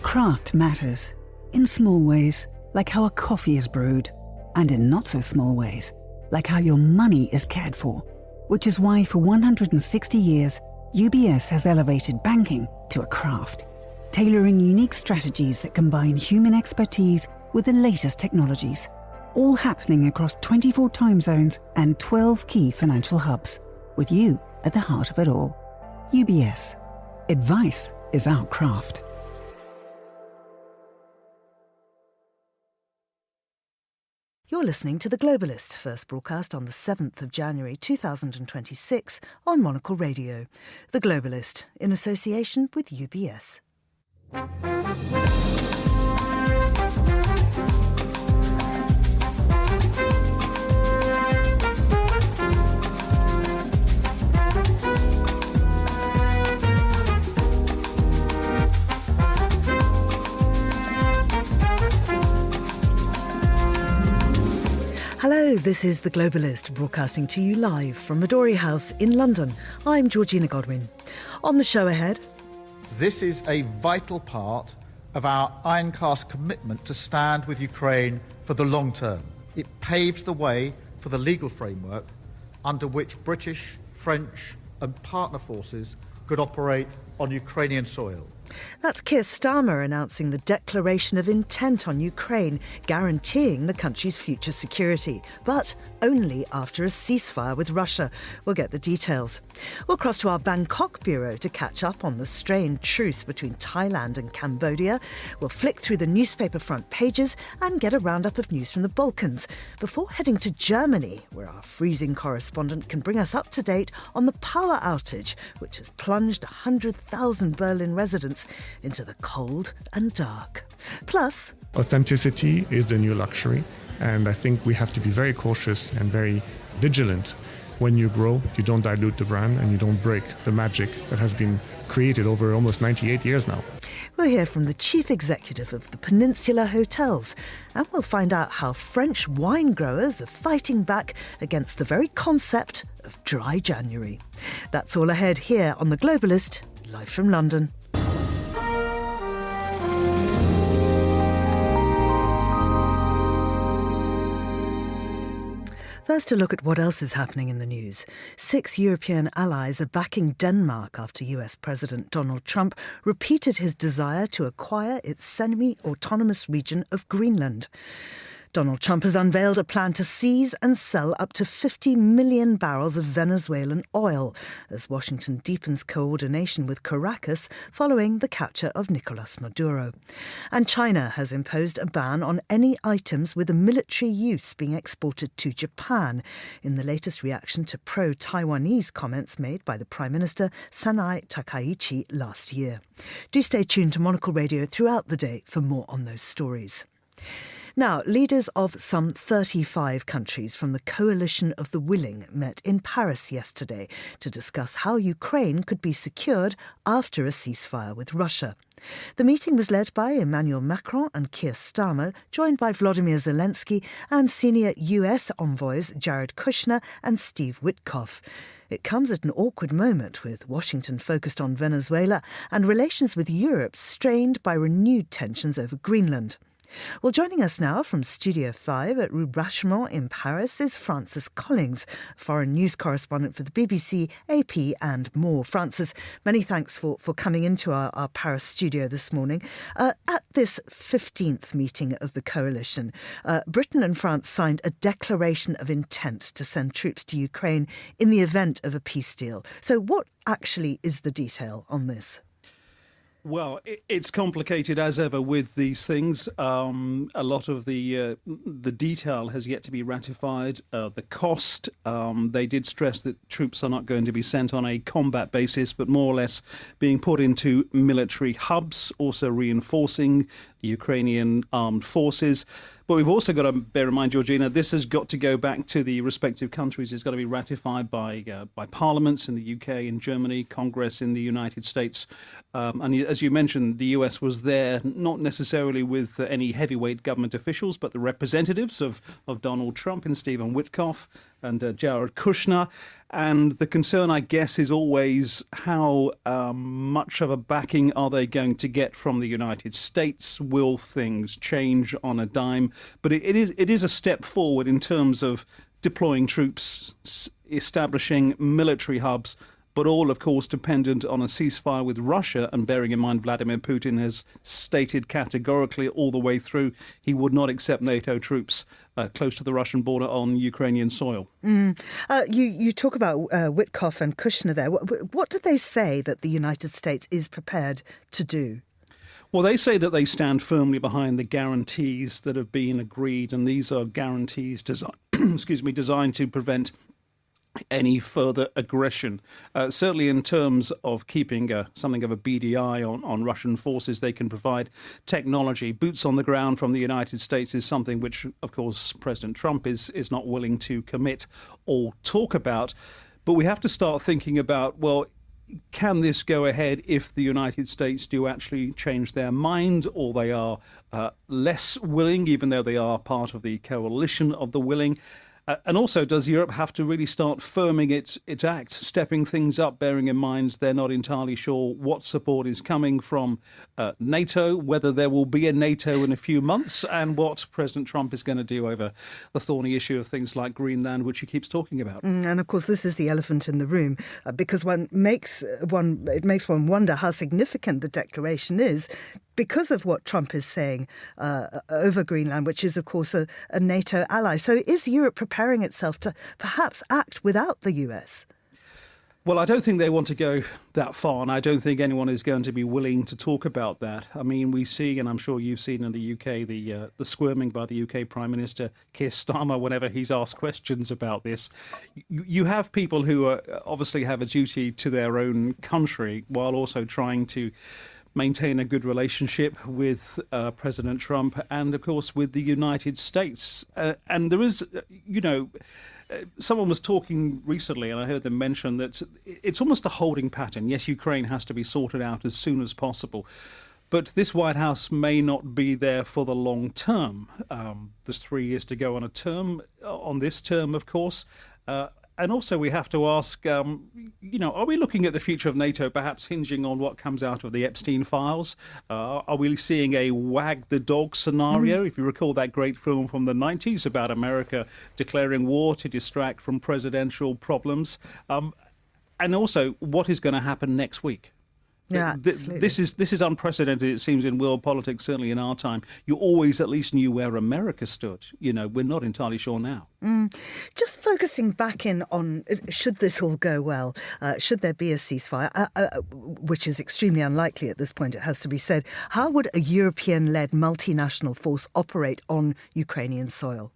Craft matters. In small ways, like how a coffee is brewed. And in not so small ways, like how your money is cared for. Which is why for 160 years, UBS has elevated banking to a craft. Tailoring unique strategies that combine human expertise with the latest technologies. All happening across 24 time zones and 12 key financial hubs. With you at the heart of it all. UBS. Advice is our craft. You're listening to The Globalist, first broadcast on the 7th of January 2026 on Monocle Radio. The Globalist, in association with UBS. Hello, this is The Globalist, broadcasting to you live from Midori House in London. I'm Georgina Godwin. On the show ahead... This is a vital part of our ironcast commitment to stand with Ukraine for the long term. It paves the way for the legal framework under which British, French and partner forces could operate on Ukrainian soil. That's Keir Starmer announcing the declaration of intent on Ukraine, guaranteeing the country's future security, but only after a ceasefire with Russia. We'll get the details. We'll cross to our Bangkok bureau to catch up on the strained truce between Thailand and Cambodia. We'll flick through the newspaper front pages and get a roundup of news from the Balkans before heading to Germany, where our freezing correspondent can bring us up to date on the power outage, which has plunged 100,000 Berlin residents into the cold and dark. Plus, authenticity is the new luxury, and I think we have to be very cautious and very vigilant. When you grow, you don't dilute the brand and you don't break the magic that has been created over almost 98 years now. We'll hear from the chief executive of the Peninsula Hotels, and we'll find out how French wine growers are fighting back against the very concept of dry January. That's all ahead here on The Globalist, live from London. First, a look at what else is happening in the news. 6 European allies are backing Denmark after US President Donald Trump repeated his desire to acquire its semi-autonomous region of Greenland. Donald Trump has unveiled a plan to seize and sell up to 50 million barrels of Venezuelan oil as Washington deepens coordination with Caracas following the capture of Nicolas Maduro. And China has imposed a ban on any items with a military use being exported to Japan in the latest reaction to pro-Taiwanese comments made by the Prime Minister Sanae Takaichi last year. Do stay tuned to Monocle Radio throughout the day for more on those stories. Now, leaders of some 35 countries from the Coalition of the Willing met in Paris yesterday to discuss how Ukraine could be secured after a ceasefire with Russia. The meeting was led by Emmanuel Macron and Keir Starmer, joined by Volodymyr Zelensky and senior US envoys Jared Kushner and Steve Witkoff. It comes at an awkward moment, with Washington focused on Venezuela and relations with Europe strained by renewed tensions over Greenland. Well, joining us now from Studio 5 at Rue Brachemont in Paris is Francis Collings, foreign news correspondent for the BBC, AP and more. Francis, many thanks for coming into our Paris studio this morning. At this 15th meeting of the coalition, Britain and France signed a declaration of intent to send troops to Ukraine in the event of a peace deal. So what actually is the detail on this? Well, it's complicated as ever with these things. A lot of the detail has yet to be ratified. The cost, they did stress that troops are not going to be sent on a combat basis, but more or less being put into military hubs, also reinforcing the Ukrainian armed forces. But we've also got to bear in mind, Georgina, this has got to go back to the respective countries. It's got to be ratified by parliaments in the UK, in Germany, Congress in the United States. And as you mentioned, the US was there, not necessarily with any heavyweight government officials, but the representatives of Donald Trump and Stephen Witkoff. Jared Kushner. And the concern, I guess, is always how much of a backing are they going to get from the United States? Will things change on a dime? But it is a step forward in terms of deploying troops, establishing military hubs, but all, of course, dependent on a ceasefire with Russia. And bearing in mind, Vladimir Putin has stated categorically all the way through he would not accept NATO troops close to the Russian border on Ukrainian soil. You talk about Witkoff and Kushner there. What do they say that the United States is prepared to do? Well, they say that they stand firmly behind the guarantees that have been agreed, and these are guarantees designed to prevent any further aggression. Certainly in terms of keeping something of a beady eye on Russian forces, they can provide technology. Boots on the ground from the United States is something which, of course, President Trump is not willing to commit or talk about. But we have to start thinking about, well, can this go ahead if the United States do actually change their mind, or they are less willing, even though they are part of the coalition of the willing? And also, does Europe have to really start firming its act, stepping things up, bearing in mind they're not entirely sure what support is coming from NATO, whether there will be a NATO in a few months, and what President Trump is going to do over the thorny issue of things like Greenland, which he keeps talking about. And of course, this is the elephant in the room, because it makes one wonder how significant the declaration is, because of what Trump is saying over Greenland, which is, of course, a NATO ally. So is Europe preparing itself to perhaps act without the US? Well, I don't think they want to go that far, and I don't think anyone is going to be willing to talk about that. I mean, we see, and I'm sure you've seen in the UK, the squirming by the UK Prime Minister Keir Starmer whenever he's asked questions about this. You have people who obviously have a duty to their own country while also trying to maintain a good relationship with President Trump and, of course, with the United States. And there is, someone was talking recently, and I heard them mention that it's almost a holding pattern. Yes, Ukraine has to be sorted out as soon as possible, but this White House may not be there for the long term. There's 3 years to go on this term, of course. And also we have to ask, are we looking at the future of NATO perhaps hinging on what comes out of the Epstein files? Are we seeing a wag the dog scenario? If you recall that great film from the 90s about America declaring war to distract from presidential problems. And also, what is going to happen next week? Yeah, this is unprecedented, it seems, in world politics, certainly in our time. You always at least knew where America stood. We're not entirely sure now. Just focusing back in on, should this all go well, should there be a ceasefire, which is extremely unlikely at this point, it has to be said, how would a European-led multinational force operate on Ukrainian soil?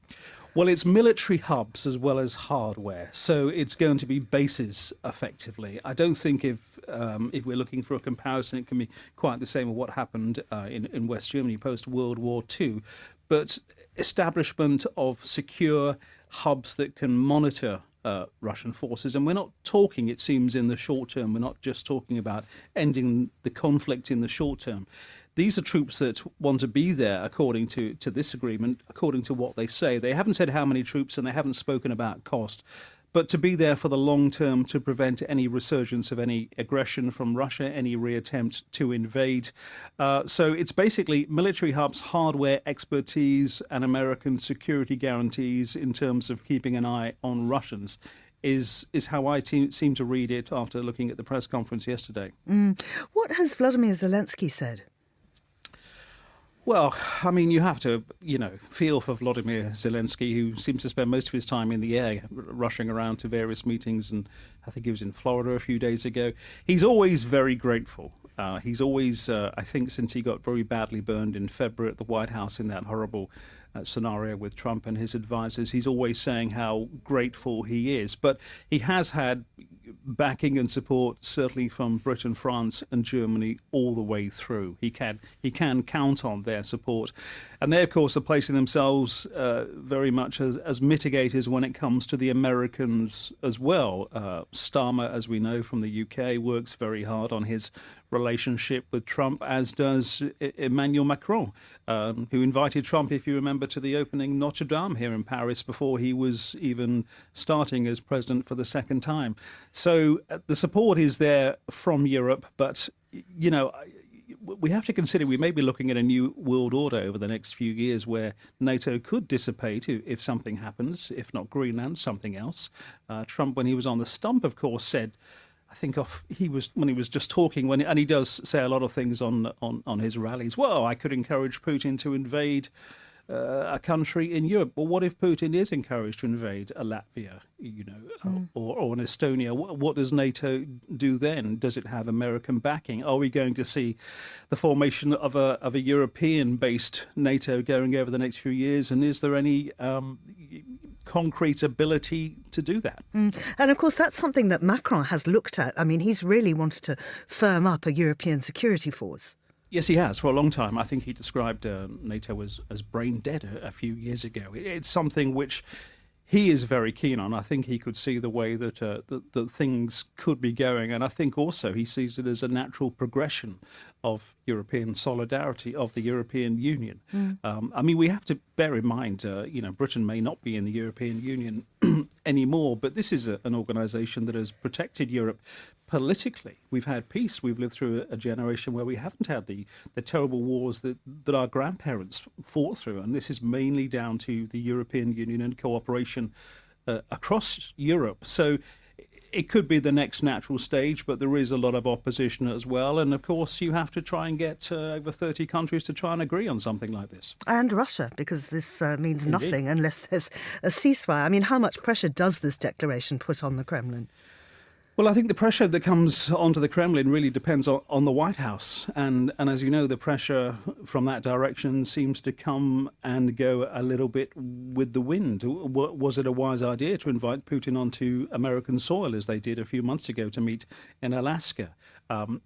Well, it's military hubs as well as hardware, so it's going to be bases, effectively. I don't think if we're looking for a comparison, it can be quite the same as what happened in West Germany post-World War II, but establishment of secure hubs that can monitor Russian forces. And we're not talking, it seems, in the short term. We're not just talking about ending the conflict in the short term. These are troops that want to be there, according to this agreement, according to what they say. They haven't said how many troops, and they haven't spoken about cost, but to be there for the long term to prevent any resurgence of any aggression from Russia, any reattempt to invade. So it's basically military hubs, hardware, expertise, and American security guarantees in terms of keeping an eye on Russians. Is how I seem to read it after looking at the press conference yesterday. What has Volodymyr Zelensky said? Well, I mean, you have to, feel for Volodymyr Zelensky, who seems to spend most of his time in the air, rushing around to various meetings, and I think he was in Florida a few days ago. He's always very grateful. He's always, I think, since he got very badly burned in February at the White House in that horrible scenario with Trump and his advisors, he's always saying how grateful he is. But he has had backing and support, certainly from Britain, France and Germany, all the way through. He can count on their support. And they, of course, are placing themselves very much as mitigators when it comes to the Americans as well. Starmer, as we know from the UK, works very hard on his relationship with Trump, as does Emmanuel Macron, who invited Trump, if you remember, to the opening Notre Dame here in Paris before he was even starting as president for the second time. So the support is there from Europe, but, you know, we have to consider we may be looking at a new world order over the next few years where NATO could dissipate if something happens, if not Greenland, something else. Trump, when he was on the stump, of course, said, I think when he was just talking, and he does say a lot of things on his rallies. Well, I could encourage Putin to invade a country in Europe. Well, what if Putin is encouraged to invade a Latvia, or an Estonia? What does NATO do then? Does it have American backing? Are we going to see the formation of a European-based NATO going over the next few years? And is there any concrete ability to do that? And of course, that's something that Macron has looked at. I mean, he's really wanted to firm up a European security force. Yes, he has, for a long time. I think he described NATO as brain dead a few years ago. It's something which he is very keen on. I think he could see the way that things could be going. And I think also he sees it as a natural progression of European solidarity, of the European Union. I mean, we have to bear in mind, Britain may not be in the European Union anymore, but this is an organisation that has protected Europe politically. We've had peace. We've lived through a generation where we haven't had the terrible wars that our grandparents fought through. And this is mainly down to the European Union and cooperation across Europe. So it could be the next natural stage, but there is a lot of opposition as well. And of course, you have to try and get over 30 countries to try and agree on something like this. And Russia, because this means nothing unless there's a ceasefire. I mean, how much pressure does this declaration put on the Kremlin? Well, I think the pressure that comes onto the Kremlin really depends on the White House. And as you know, the pressure from that direction seems to come and go a little bit with the wind. Was it a wise idea to invite Putin onto American soil, as they did a few months ago, to meet in Alaska?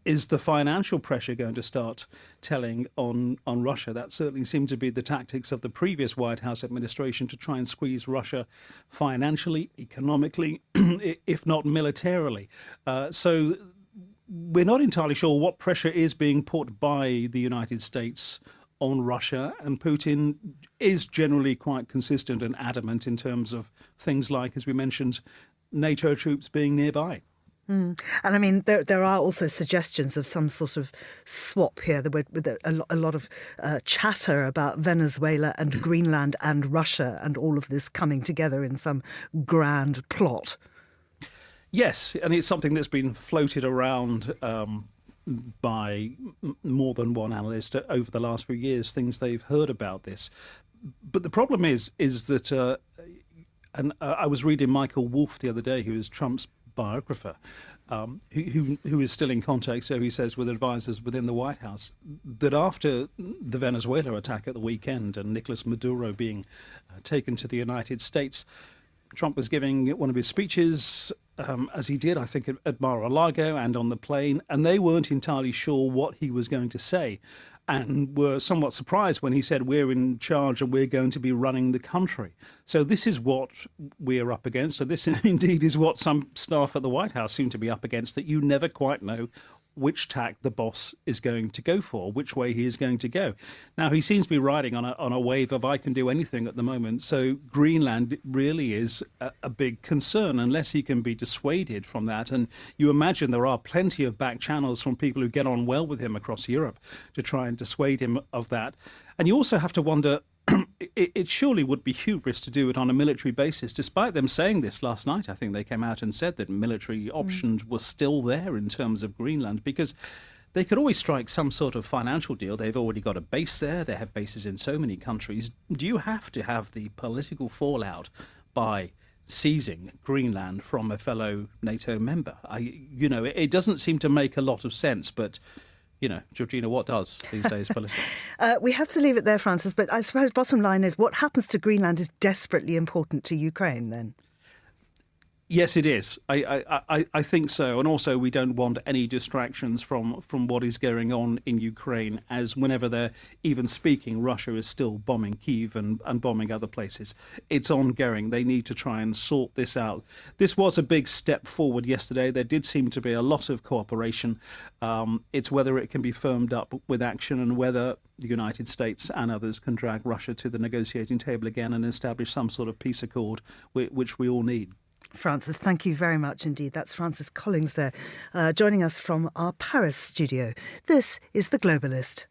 Is the financial pressure going to start telling on Russia? That certainly seemed to be the tactics of the previous White House administration, to try and squeeze Russia financially, economically, if not militarily. So we're not entirely sure what pressure is being put by the United States on Russia, and Putin is generally quite consistent and adamant in terms of things like, as we mentioned, NATO troops being nearby. And I mean, there are also suggestions of some sort of swap here, with a lot of chatter about Venezuela and Greenland and Russia and all of this coming together in some grand plot. Yes, and it's something that's been floated around by more than one analyst over the last few years, things they've heard about this. But the problem is that, and I was reading Michael Wolff the other day, who is Trump's biographer, who is still in contact, so he says, with advisors within the White House, that after the Venezuela attack at the weekend and Nicolas Maduro being taken to the United States, Trump was giving one of his speeches, as he did, I think, at Mar-a-Lago and on the plane, and they weren't entirely sure what he was going to say, and were somewhat surprised when he said, we're in charge and we're going to be running the country. So this is what we're up against. So this indeed is what some staff at the White House seem to be up against, that you never quite know which tack the boss is going to go for, which way he is going to go. Now, he seems to be riding on a wave of I can do anything at the moment. So Greenland really is a big concern, unless he can be dissuaded from that. And you imagine there are plenty of back channels from people who get on well with him across Europe to try and dissuade him of that. And you also have to wonder, it surely would be hubris to do it on a military basis. Despite them saying this last night, I think they came out and said that military options were still there in terms of Greenland, because they could always strike some sort of financial deal. They've already got a base there. They have bases in so many countries. Do you have to have the political fallout by seizing Greenland from a fellow NATO member? It doesn't seem to make a lot of sense, but Georgina, what does these days politically? We have to leave it there, Francis, but I suppose bottom line is what happens to Greenland is desperately important to Ukraine then. Yes, it is. I think so. And also, we don't want any distractions from what is going on in Ukraine, as whenever they're even speaking, Russia is still bombing Kyiv and bombing other places. It's ongoing. They need to try and sort this out. This was a big step forward yesterday. There did seem to be a lot of cooperation. It's whether it can be firmed up with action and whether the United States and others can drag Russia to the negotiating table again and establish some sort of peace accord, which we all need. Francis, thank you very much indeed. That's Francis Collings there, joining us from our Paris studio. This is The Globalist.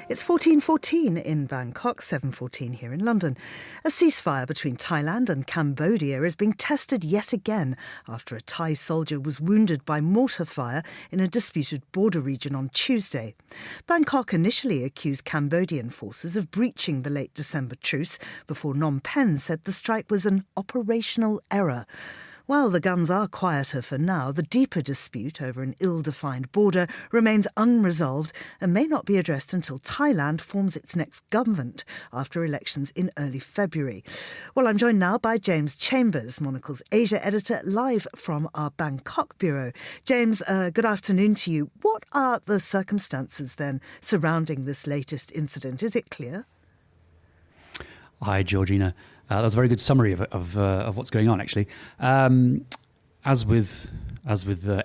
It's 14:14 in Bangkok, 7:14 here in London. A ceasefire between Thailand and Cambodia is being tested yet again after a Thai soldier was wounded by mortar fire in a disputed border region on Tuesday. Bangkok initially accused Cambodian forces of breaching the late December truce before Phnom Penh said the strike was an operational error. While the guns are quieter for now, the deeper dispute over an ill-defined border remains unresolved and may not be addressed until Thailand forms its next government after elections in early February. Well, I'm joined now by James Chambers, Monocle's Asia editor, live from our Bangkok bureau. James, good afternoon to you. What are the circumstances then surrounding this latest incident? Is it clear? Hi, Georgina. That was a very good summary of what's going on, actually. As with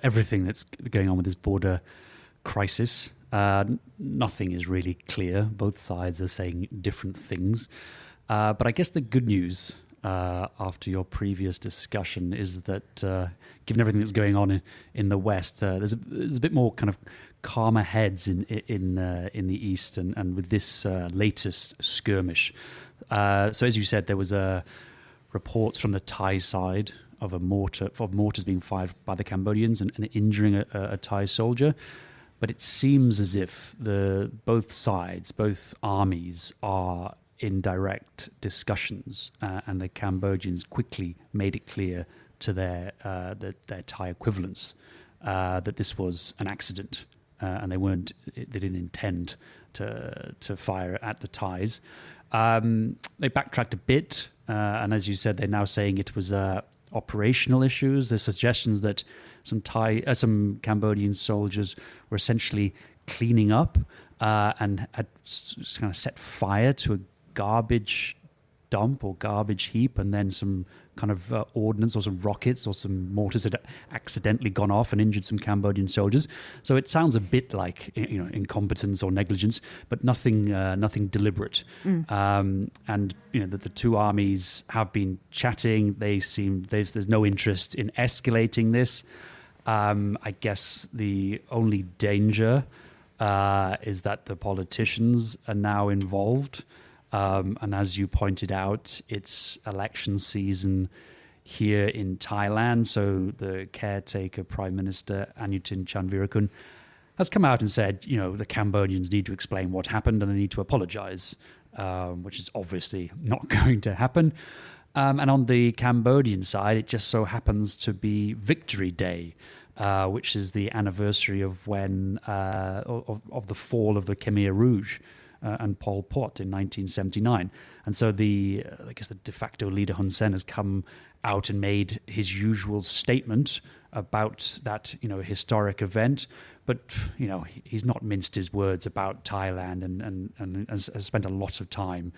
everything that's going on with this border crisis, nothing is really clear. Both sides are saying different things. But I guess the good news after your previous discussion is that, given everything that's going on in the West, there's a bit more kind of calmer heads in the East, and with this latest skirmish. So as you said, there was reports from the Thai side of mortars being fired by the Cambodians and injuring a Thai soldier. But it seems as if both sides, both armies, are in direct discussions, and the Cambodians quickly made it clear to their Thai equivalents that this was an accident, and they didn't intend to fire at the Thais. They backtracked a bit, and as you said, they're now saying it was operational issues. There's suggestions that some Cambodian soldiers were essentially cleaning up and had kind of set fire to a garbage dump or garbage heap, and then some kind of ordnance or some rockets or some mortars had accidentally gone off and injured some Cambodian soldiers. So it sounds a bit like incompetence or negligence, but nothing deliberate. And the two armies have been chatting. There's no interest in escalating this. I guess the only danger is that the politicians are now involved. And as you pointed out, it's election season here in Thailand. So the caretaker Prime Minister Anutin Chanvirakul has come out and said, the Cambodians need to explain what happened and they need to apologize, which is obviously not going to happen. And on the Cambodian side, it just so happens to be Victory Day, which is the anniversary of when of the fall of the Khmer Rouge and Pol Pot in 1979. And so the de facto leader Hun Sen has come out and made his usual statement about that, historic event. But, he's not minced his words about Thailand and has spent a lot of time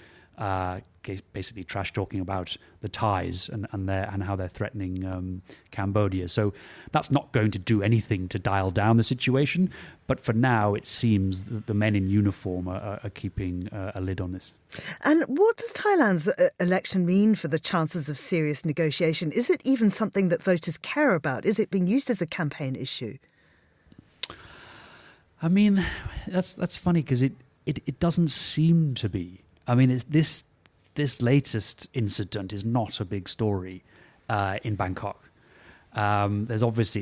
basically trash talking about the Thais and how they're threatening Cambodia. So that's not going to do anything to dial down the situation. But for now, it seems that the men in uniform are keeping a lid on this. And what does Thailand's election mean for the chances of serious negotiation? Is it even something that voters care about? Is it being used as a campaign issue? I mean, that's funny because it doesn't seem to be. I mean, this latest incident is not a big story in Bangkok. It's obviously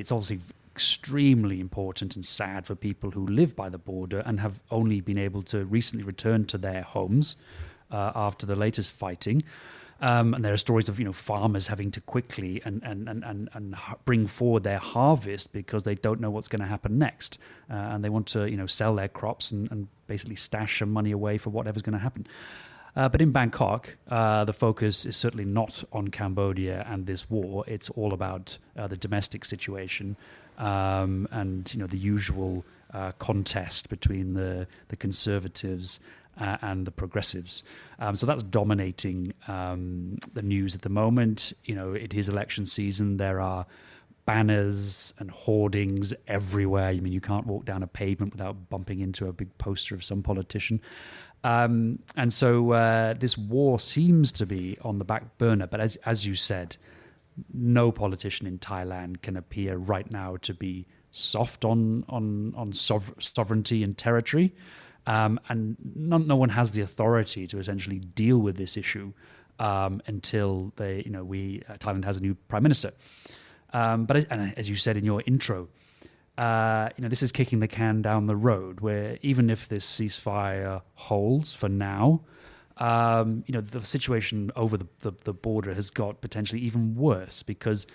extremely important and sad for people who live by the border and have only been able to recently return to their homes after the latest fighting. And there are stories of farmers having to quickly and bring forward their harvest because they don't know what's going to happen next, and they want to sell their crops and basically stash some money away for whatever's going to happen. But in Bangkok, the focus is certainly not on Cambodia and this war. It's all about the domestic situation and the usual contest between the conservatives and the progressives. So that's dominating the news at the moment. It is election season. There are banners and hoardings everywhere. You can't walk down a pavement without bumping into a big poster of some politician. And so this war seems to be on the back burner. But as you said, no politician in Thailand can appear right now to be soft on sovereignty and territory. And no one has the authority to essentially deal with this issue until Thailand has a new prime minister. But as you said in your intro, this is kicking the can down the road, where even if this ceasefire holds for now, the situation over the border has got potentially even worse, because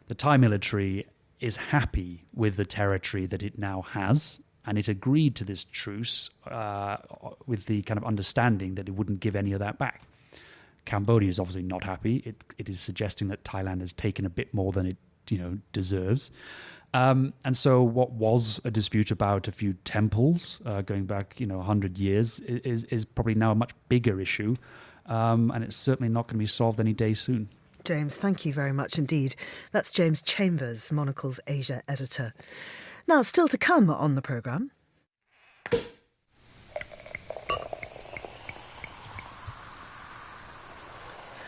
the Thai military is happy with the territory that it now has, and it agreed to this truce with the kind of understanding that it wouldn't give any of that back. Cambodia is obviously not happy. It is suggesting that Thailand has taken a bit more than it deserves. And so what was a dispute about a few temples going back 100 years is probably now a much bigger issue, and it's certainly not going to be solved any day soon. James, thank you very much indeed. That's James Chambers, Monocle's Asia editor. Now, still to come on the programme.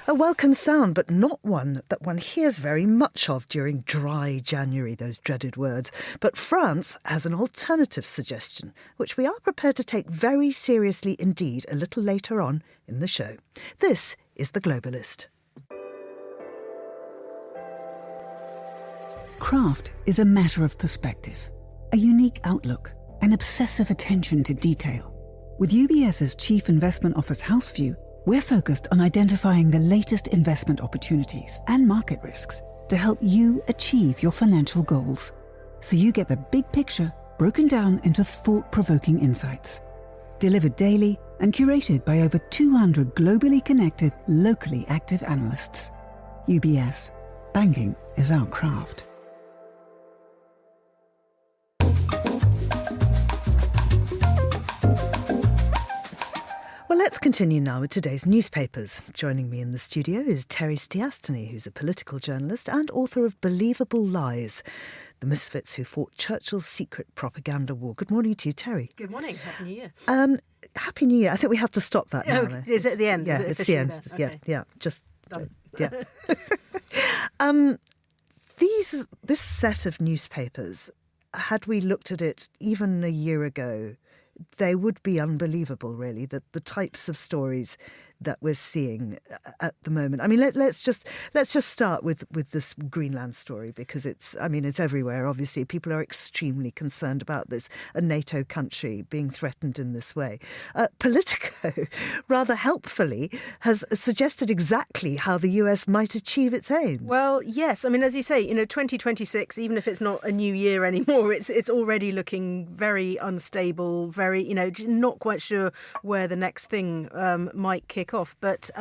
A welcome sound, but not one that one hears very much of during dry January, those dreaded words. But France has an alternative suggestion, which we are prepared to take very seriously indeed a little later on in the show. This is The Globalist. Craft is a matter of perspective, a unique outlook, an obsessive attention to detail. With UBS's Chief Investment Office House View, we're focused on identifying the latest investment opportunities and market risks to help you achieve your financial goals, so you get the big picture broken down into thought-provoking insights. Delivered daily and curated by over 200 globally connected, locally active analysts. UBS. Banking is our craft. Well, let's continue now with today's newspapers. Joining me in the studio is Terry Stiastany, who's a political journalist and author of Believable Lies, The Misfits Who Fought Churchill's Secret Propaganda War. Good morning to you, Terry. Good morning. Happy New Year. Happy New Year. I think we have to stop that now. Though. Is it at the end? Yeah, it's the end. Okay. Yeah. Just done. Yeah. This set of newspapers, had we looked at it even a year ago, they would be unbelievable, really, the types of stories that we're seeing at the moment. I mean, let's just start with this Greenland story, because it's everywhere. Obviously, people are extremely concerned about this, a NATO country being threatened in this way. Politico, rather helpfully, has suggested exactly how the US might achieve its aims. Well, yes. I mean, as you say, 2026, even if it's not a new year anymore, it's already looking very unstable, very, not quite sure where the next thing might kick off. But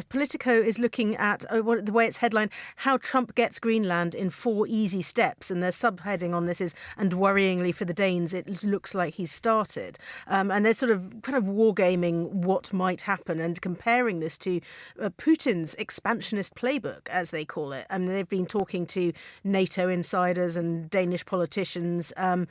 Politico is looking at the way it's headlined, how Trump gets Greenland in 4 easy steps. And their subheading on this is, and worryingly for the Danes, it looks like he's started. And they're sort of kind of wargaming what might happen and comparing this to Putin's expansionist playbook, as they call it. And they've been talking to NATO insiders and Danish politicians and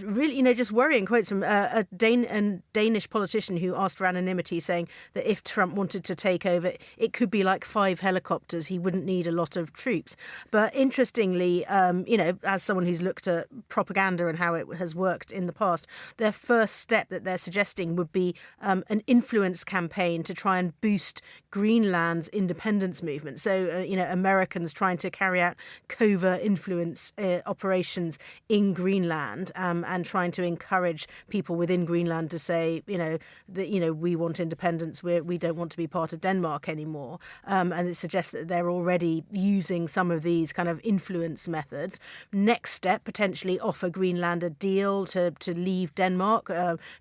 really, just worrying quotes from a Danish politician who asked for anonymity, saying that if Trump wanted to take over, it could be like 5 helicopters. He wouldn't need a lot of troops. But interestingly, as someone who's looked at propaganda and how it has worked in the past, their first step that they're suggesting would be an influence campaign to try and boost Greenland's independence movement. So, Americans trying to carry out covert influence operations in Greenland and trying to encourage people within Greenland to say, that we want independence we don't want to be part of Denmark anymore. And it suggests that they're already using some of these kind of influence methods. Next step, potentially offer Greenland a deal to leave Denmark,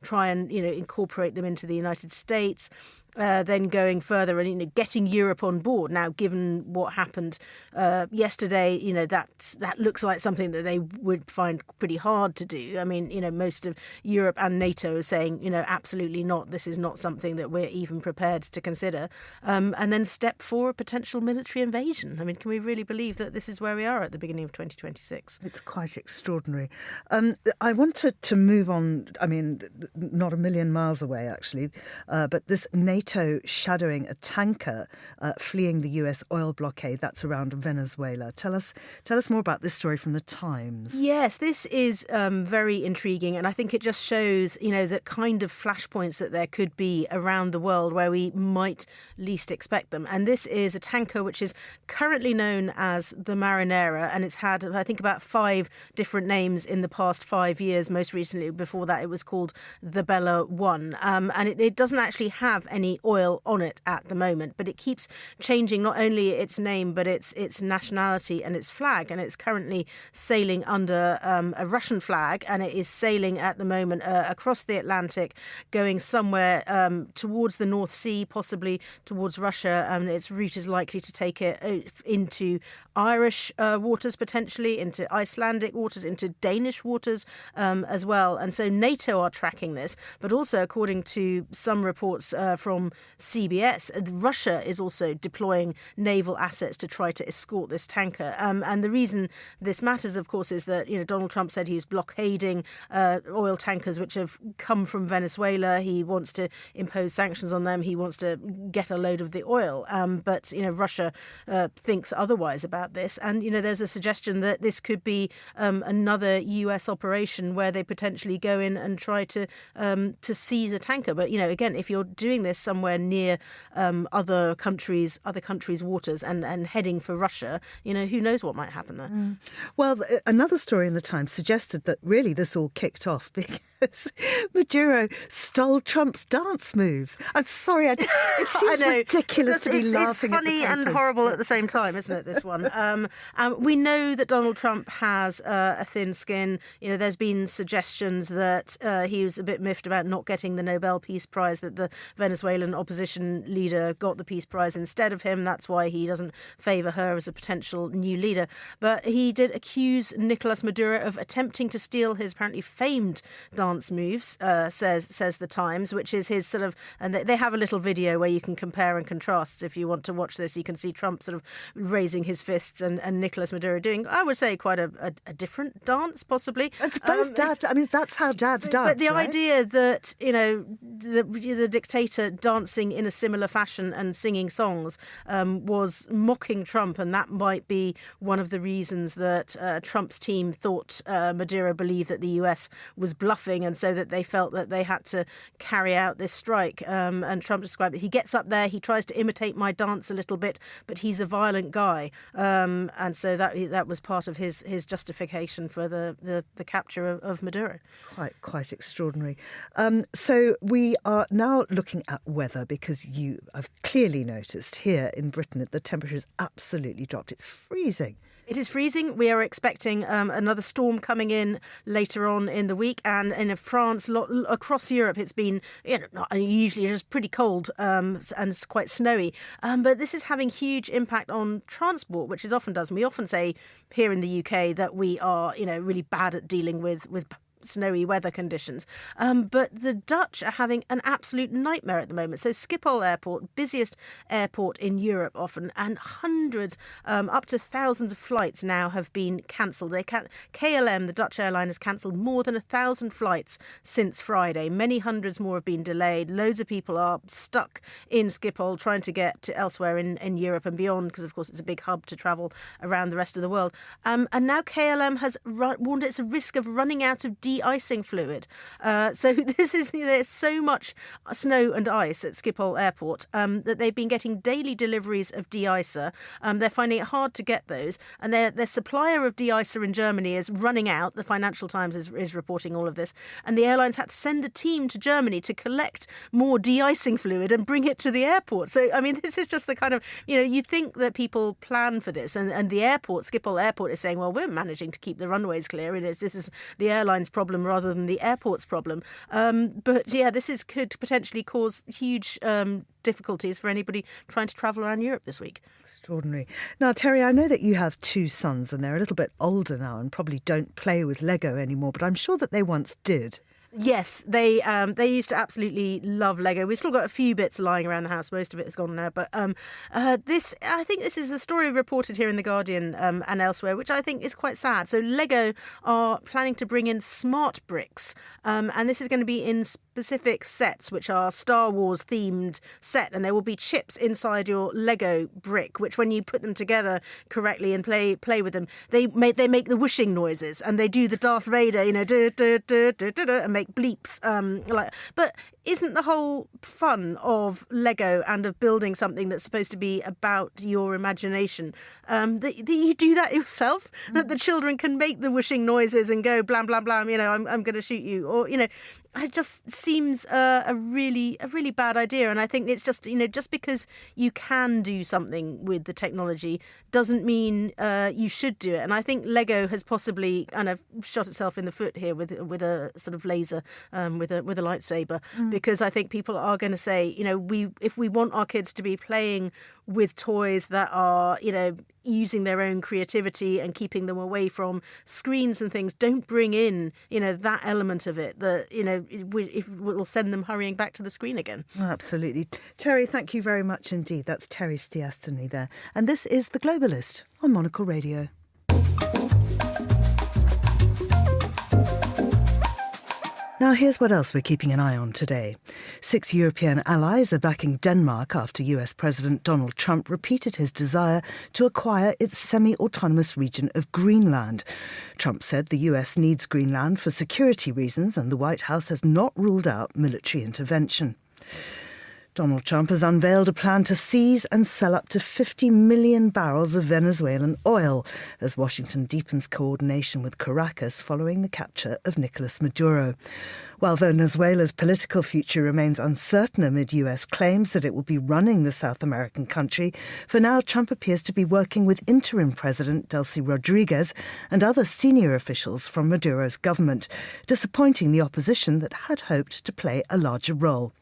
try and incorporate them into the United States. Then going further and getting Europe on board. Now, given what happened yesterday, that looks like something that they would find pretty hard to do. I mean, most of Europe and NATO are saying, absolutely not. This is not something that we're even prepared to consider. And then step 4, a potential military invasion. I mean, can we really believe that this is where we are at the beginning of 2026? It's quite extraordinary. I wanted to move on. I mean, not a million miles away, actually, but this NATO shadowing a tanker fleeing the US oil blockade that's around Venezuela. Tell us more about this story from the Times. Yes, this is very intriguing, and I think it just shows, the kind of flashpoints that there could be around the world where we might least expect them. And this is a tanker which is currently known as the Marinera, and it's had, I think, about 5 different names in the past 5 years. Most recently, before that, it was called the Bella One, and it doesn't actually have any oil on it at the moment, but it keeps changing not only its name but its nationality and its flag, and it's currently sailing under a Russian flag, and it is sailing at the moment across the Atlantic, going somewhere towards the North Sea, possibly towards Russia, and its route is likely to take it into Irish waters, potentially into Icelandic waters, into Danish waters as well. And so NATO are tracking this, but also, according to some reports from CBS, Russia is also deploying naval assets to try to escort this tanker. And the reason this matters, of course, is that Donald Trump said he was blockading oil tankers which have come from Venezuela. He wants to impose sanctions on them. He wants to get a load of the oil. But Russia thinks otherwise about this. And there's a suggestion that this could be another US operation where they potentially go in and try to seize a tanker. But again, if you're doing this somewhere near other countries' waters and heading for Russia, who knows what might happen there. Well, another story in the Times suggested that really this all kicked off because Maduro stole Trump's dance moves. I'm sorry, it seems ridiculous to be laughing at the It's funny and horrible at the same time, isn't it, this one? We know that Donald Trump has a thin skin. There's been suggestions that he was a bit miffed about not getting the Nobel Peace Prize, that the Venezuelan opposition leader got the Peace Prize instead of him. That's why he doesn't favour her as a potential new leader. But he did accuse Nicolas Maduro of attempting to steal his apparently famed dance moves, says the Times, which is his sort of, and they have a little video where you can compare and contrast. If you want to watch this, you can see Trump sort of raising his fists and Nicolas Maduro doing, I would say, quite a different dance, possibly. It's both dads. I mean, that's how dads dance. But the right? idea that, the dictator dancing in a similar fashion and singing songs was mocking Trump, and that might be one of the reasons that Trump's team thought Maduro believed that the US was bluffing, and so that they felt that they had to carry out this strike. And Trump described it. He gets up there, he tries to imitate my dance a little bit, but he's a violent guy. And so that was part of his justification for the capture of Maduro. Quite extraordinary. So we are now looking at weather, because you have clearly noticed here in Britain the temperature has absolutely dropped. It's freezing. It is freezing. We are expecting another storm coming in later on in the week, and in France, across Europe, it's been not unusually just pretty cold and it's quite snowy. But this is having huge impact on transport, which is often does. And we often say here in the UK that we are really bad at dealing with snowy weather conditions. But the Dutch are having an absolute nightmare at the moment. So Schiphol Airport, busiest airport in Europe often, and hundreds, up to thousands of flights now have been cancelled. KLM, the Dutch airline, has cancelled more than 1,000 flights since Friday. Many hundreds more have been delayed. Loads of people are stuck in Schiphol trying to get to elsewhere in Europe and beyond, because of course it's a big hub to travel around the rest of the world. And now KLM has warned it's a risk of running out of de-icing fluid. So this is, there's so much snow and ice at Schiphol Airport that they've been getting daily deliveries of de-icer. They're finding it hard to get those, and their supplier of de-icer in Germany is running out. The Financial Times is reporting all of this, and the airlines had to send a team to Germany to collect more de-icing fluid and bring it to the airport. So, I mean, this is just the kind of, you think that people plan for this, and the airport, Schiphol Airport, is saying, well, we're managing to keep the runways clear, and this is the airline's problem rather than the airport's problem. But yeah, this could potentially cause huge difficulties for anybody trying to travel around Europe this week. Extraordinary. Now, Terry, I know that you have two sons and they're a little bit older now and probably don't play with Lego anymore, but I'm sure that they once did. Yes, they used to absolutely love Lego. We've still got a few bits lying around the house. Most of it is gone now. But I think this is a story reported here in The Guardian and elsewhere, which I think is quite sad. So Lego are planning to bring in smart bricks, and this is going to be in specific sets, which are Star Wars themed set, and there will be chips inside your Lego brick, which when you put them together correctly and play with them, they make the whooshing noises, and they do the Darth Vader, and make bleeps. But isn't the whole fun of Lego and of building something that's supposed to be about your imagination that you do that yourself? That the children can make the whooshing noises and go blam blam blam. I'm going to shoot you, or it just seems a really bad idea. And I think it's just just because you can do something with the technology doesn't mean you should do it. And I think Lego has possibly kind of shot itself in the foot here with a sort of laser, with a lightsaber, because I think people are going to say, if we want our kids to be playing with toys that are, using their own creativity and keeping them away from screens and things, don't bring in, that element of it that, it will send them hurrying back to the screen again. Absolutely. Terry, thank you very much indeed. That's Terry Stiastany there. And this is The Globalist on Monocle Radio. Now, here's what else we're keeping an eye on today. 6 European allies are backing Denmark after US President Donald Trump repeated his desire to acquire its semi-autonomous region of Greenland. Trump said the US needs Greenland for security reasons, and the White House has not ruled out military intervention. Donald Trump has unveiled a plan to seize and sell up to 50 million barrels of Venezuelan oil as Washington deepens coordination with Caracas following the capture of Nicolas Maduro. While Venezuela's political future remains uncertain amid US claims that it will be running the South American country, for now Trump appears to be working with interim President Delcy Rodriguez and other senior officials from Maduro's government, disappointing the opposition that had hoped to play a larger role.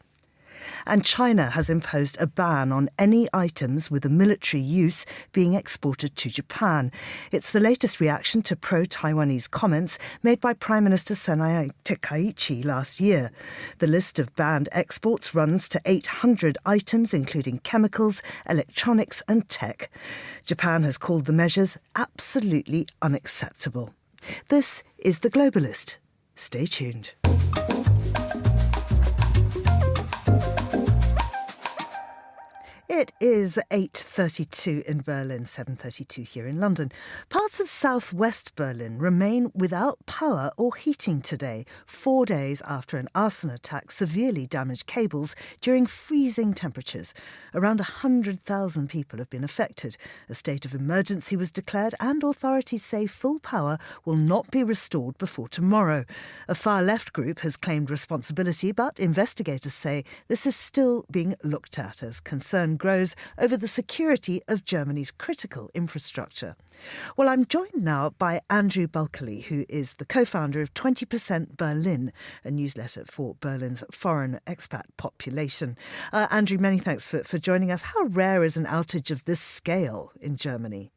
And China has imposed a ban on any items with a military use being exported to Japan. It's the latest reaction to pro-Taiwanese comments made by Prime Minister Sanae Takaichi last year. The list of banned exports runs to 800 items, including chemicals, electronics and tech. Japan has called the measures absolutely unacceptable. This is The Globalist. Stay tuned. It is 8:32 in Berlin, 7:32 here in London. Parts of southwest Berlin remain without power or heating today, 4 days after an arson attack severely damaged cables during freezing temperatures. Around 100,000 people have been affected. A state of emergency was declared, and authorities say full power will not be restored before tomorrow. A far-left group has claimed responsibility, but investigators say this is still being looked at as concern grows over the security of Germany's critical infrastructure. Well, I'm joined now by Andrew Bulkeley, who is the co-founder of 20% Berlin, a newsletter for Berlin's foreign expat population. Andrew, many thanks for joining us. How rare is an outage of this scale in Germany?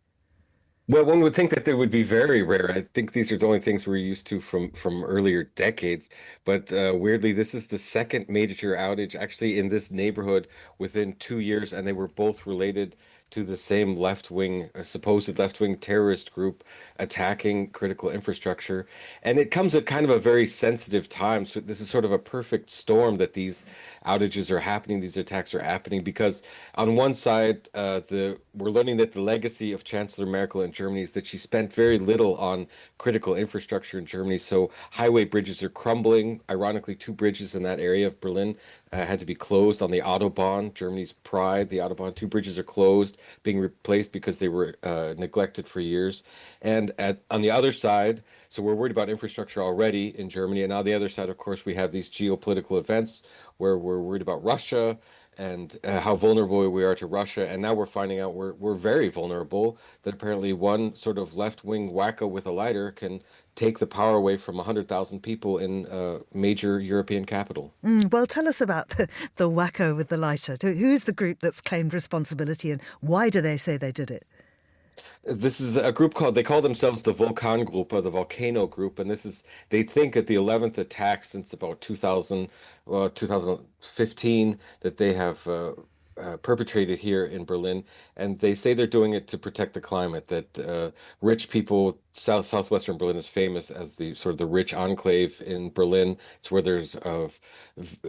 Well, one would think that they would be very rare. I think these are the only things we're used to from earlier decades. But weirdly, this is the second major outage actually in this neighborhood within 2 years, and they were both related to the same left-wing, supposed left-wing terrorist group attacking critical infrastructure. And it comes at kind of a very sensitive time. So this is sort of a perfect storm that these outages are happening, these attacks are happening, because on one side, we're learning that the legacy of Chancellor Merkel in Germany is that she spent very little on critical infrastructure in Germany. So highway bridges are crumbling. Ironically, 2 bridges in that area of Berlin had to be closed on the Autobahn, Germany's pride. The Autobahn, 2 bridges are closed, being replaced because they were neglected for years. And on the other side, so we're worried about infrastructure already in Germany. And on the other side, of course, we have these geopolitical events where we're worried about Russia and how vulnerable we are to Russia. And now we're finding out we're very vulnerable, that apparently one sort of left-wing wacko with a lighter can take the power away from 100,000 people in a major European capital. Well, tell us about the wacko with the lighter. Who is the group that's claimed responsibility, and why do they say they did it? This is a group they call themselves the Vulkangruppe, the Volcano Group, and they think at the 11th attack since about 2015 that they have perpetrated here in Berlin, and they say they're doing it to protect the climate, that rich people, southwestern Berlin is famous as the sort of the rich enclave in Berlin. It's where there's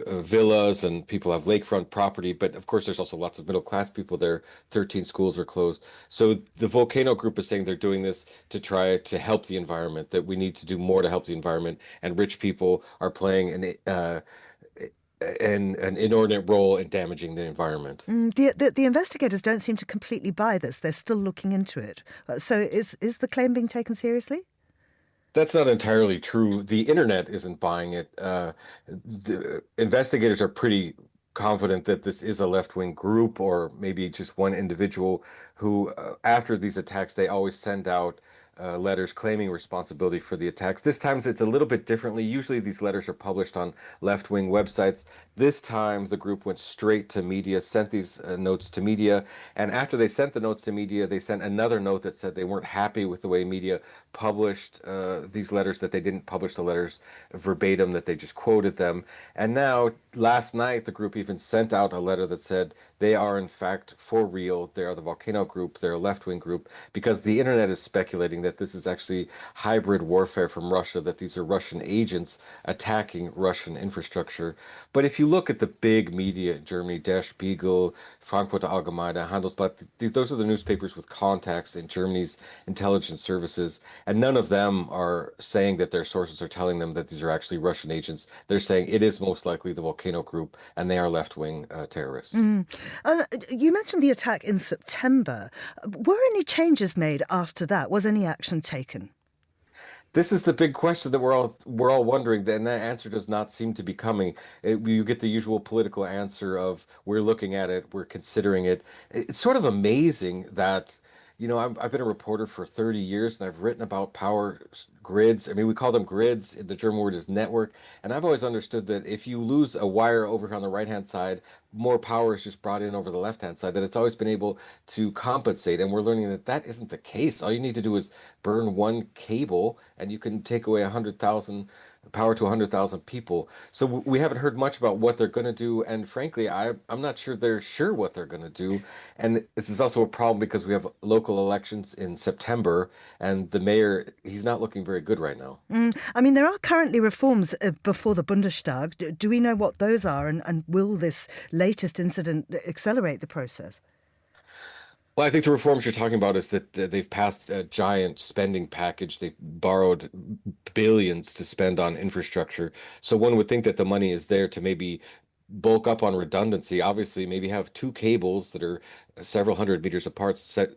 villas and people have lakefront property, but of course there's also lots of middle class people there. 13 schools are closed. So the Volcano Group is saying they're doing this to try to help the environment, that we need to do more to help the environment, and rich people are playing an inordinate role in damaging the environment. The investigators don't seem to completely buy this. They're still looking into it. So is the claim being taken seriously? That's not entirely true. The internet isn't buying it. The investigators are pretty confident that this is a left-wing group, or maybe just one individual who, after these attacks, they always send out letters claiming responsibility for the attacks. This time it's a little bit differently. Usually these letters are published on left-wing websites. This time the group went straight to media, sent these notes to media, and after they sent the notes to media, they sent another note that said they weren't happy with the way media published these letters, that they didn't publish the letters verbatim, that they just quoted them. And now, last night, the group even sent out a letter that said they are in fact for real. They are the Volcano Group. They're a left-wing group, because the internet is speculating that this is actually hybrid warfare from Russia, that these are Russian agents attacking Russian infrastructure. But if you look at the big media in Germany, Der Spiegel, Frankfurter Allgemeine, Handelsblatt, those are the newspapers with contacts in Germany's intelligence services, and none of them are saying that their sources are telling them that these are actually Russian agents. They're saying it is most likely the Volcano Group, and they are left-wing terrorists. You mentioned the attack in September. Were any changes made after that? Was any action taken? This is the big question that we're all wondering, and that answer does not seem to be coming. You get the usual political answer of we're looking at it, we're considering it. It's sort of amazing that, you know, I've been a reporter for 30 years, and I've written about power grids. I mean, we call them grids. The German word is network. And I've always understood that if you lose a wire over here on the right-hand side, more power is just brought in over the left-hand side, that it's always been able to compensate. And we're learning that that isn't the case. All you need to do is burn one cable, and you can take away 100,000 power to 100,000 people. So we haven't heard much about what they're going to do, and frankly, I'm not sure they're sure what they're going to do. And this is also a problem because we have local elections in September, and the mayor, he's not looking very good right now. I mean, there are currently reforms before the Bundestag. Do we know what those are, and will this latest incident accelerate the process? Well, I think the reforms you're talking about is that they've passed a giant spending package. They borrowed billions to spend on infrastructure. So one would think that the money is there to maybe bulk up on redundancy. Obviously, maybe have two cables that are several hundred meters apart, set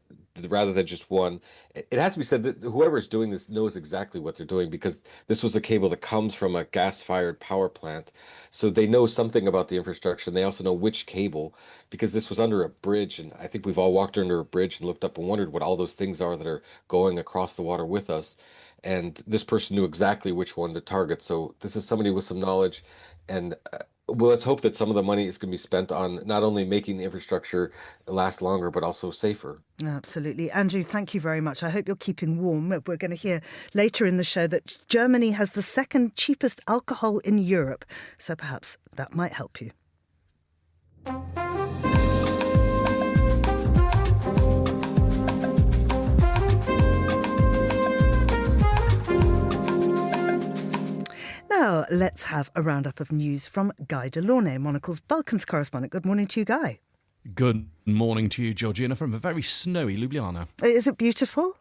rather than just one. It has to be said that whoever's doing this knows exactly what they're doing, because this was a cable that comes from a gas-fired power plant. So they know something about the infrastructure, and they also know which cable, because this was under a bridge. And I think we've all walked under a bridge and looked up and wondered what all those things are that are going across the water with us. And this person knew exactly which one to target. So this is somebody with some knowledge. And well, let's hope that some of the money is going to be spent on not only making the infrastructure last longer, but also safer. Absolutely. Andrew, thank you very much. I hope you're keeping warm. We're going to hear later in the show that Germany has the second cheapest alcohol in Europe. So perhaps that might help you. let's have a roundup of news from Guy Delaunay, Monocle's Balkans correspondent. Good morning to you, Guy. Good morning to you, Georgina, from a very snowy Ljubljana. Is it beautiful?